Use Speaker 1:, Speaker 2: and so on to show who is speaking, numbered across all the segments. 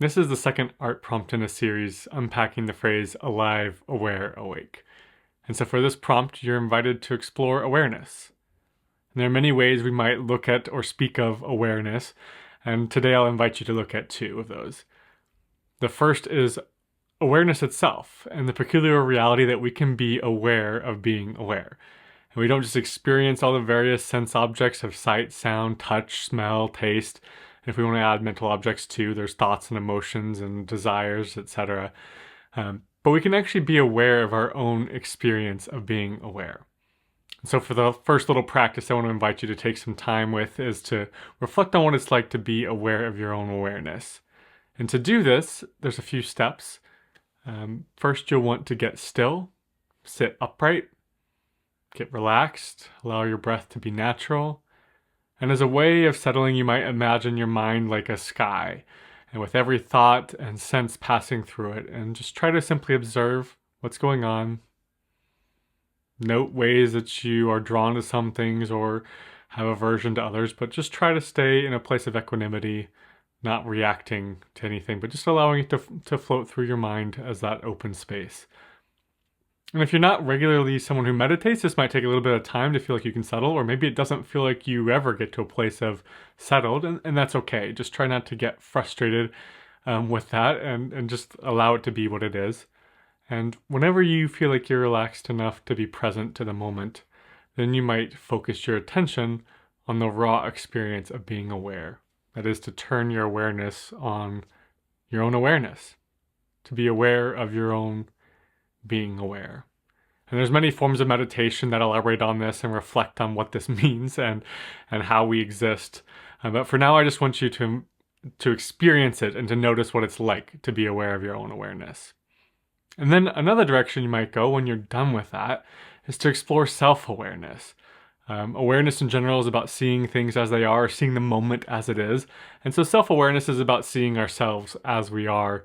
Speaker 1: This is the second art prompt in a series unpacking the phrase alive, aware, awake. And so for this prompt, you're invited to explore awareness. And there are many ways we might look at or speak of awareness, and today I'll invite you to look at two of those. The first is awareness itself, and the peculiar reality that we can be aware of being aware. And we don't just experience all the various sense objects of sight, sound, touch, smell, taste. And if we want to add mental objects too, there's thoughts and emotions and desires, etc. But we can actually be aware of our own experience of being aware. So for the first little practice I want to invite you to take some time with is to reflect on what it's like to be aware of your own awareness. And to do this, there's a few steps. First, you'll want to get still, sit upright, get relaxed, allow your breath to be natural. And as a way of settling, you might imagine your mind like a sky, and with every thought and sense passing through it, and just try to simply observe what's going on. Note ways that you are drawn to some things or have aversion to others, but just try to stay in a place of equanimity, not reacting to anything, but just allowing it to float through your mind as that open space. And if you're not regularly someone who meditates, this might take a little bit of time to feel like you can settle, or maybe it doesn't feel like you ever get to a place of settled, and that's okay. Just try not to get frustrated with that and just allow it to be what it is. And whenever you feel like you're relaxed enough to be present to the moment, then you might focus your attention on the raw experience of being aware. That is, to turn your awareness on your own awareness, to be aware of your own being aware. And there's many forms of meditation that elaborate on this and reflect on what this means and how we exist. But for now, I just want you to experience it and to notice what it's like to be aware of your own awareness. And then another direction you might go when you're done with that is to explore self-awareness. Awareness in general is about seeing things as they are, seeing the moment as it is. And so self-awareness is about seeing ourselves as we are,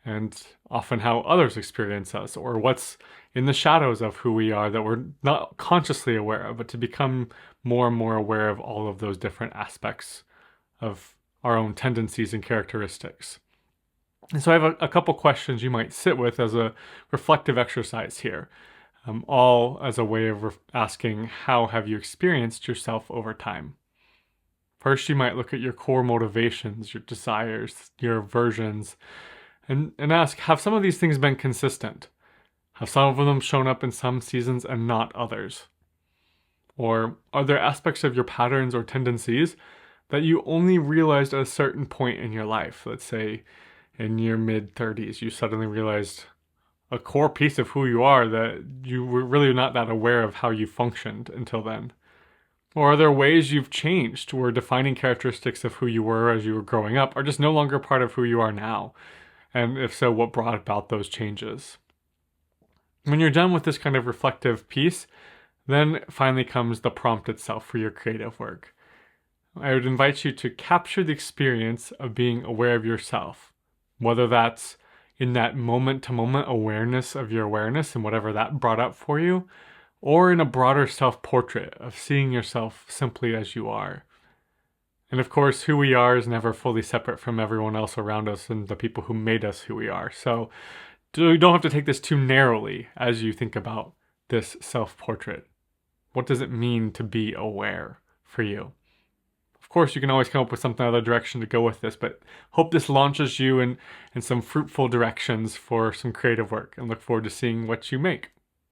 Speaker 1: and often how others experience us, or what's in the shadows of who we are that we're not consciously aware of, but to become more and more aware of all of those different aspects of our own tendencies and characteristics. And so I have a couple questions you might sit with as a reflective exercise here, all as a way of asking, how have you experienced yourself over time? First, you might look at your core motivations, your desires, your aversions, and ask, have some of these things been consistent? Have some of them shown up in some seasons and not others? Or are there aspects of your patterns or tendencies that you only realized at a certain point in your life? Let's say in your mid-30s, you suddenly realized a core piece of who you are that you were really not that aware of how you functioned until then. Or are there ways you've changed where defining characteristics of who you were as you were growing up are just no longer part of who you are now? And if so, what brought about those changes? When you're done with this kind of reflective piece, then finally comes the prompt itself for your creative work. I would invite you to capture the experience of being aware of yourself, whether that's in that moment-to-moment awareness of your awareness and whatever that brought up for you, or in a broader self-portrait of seeing yourself simply as you are. And of course, who we are is never fully separate from everyone else around us and the people who made us who we are. So you don't have to take this too narrowly as you think about this self-portrait. What does it mean to be aware for you? Of course, you can always come up with something other direction to go with this, but hope this launches you in some fruitful directions for some creative work, and look forward to seeing what you make.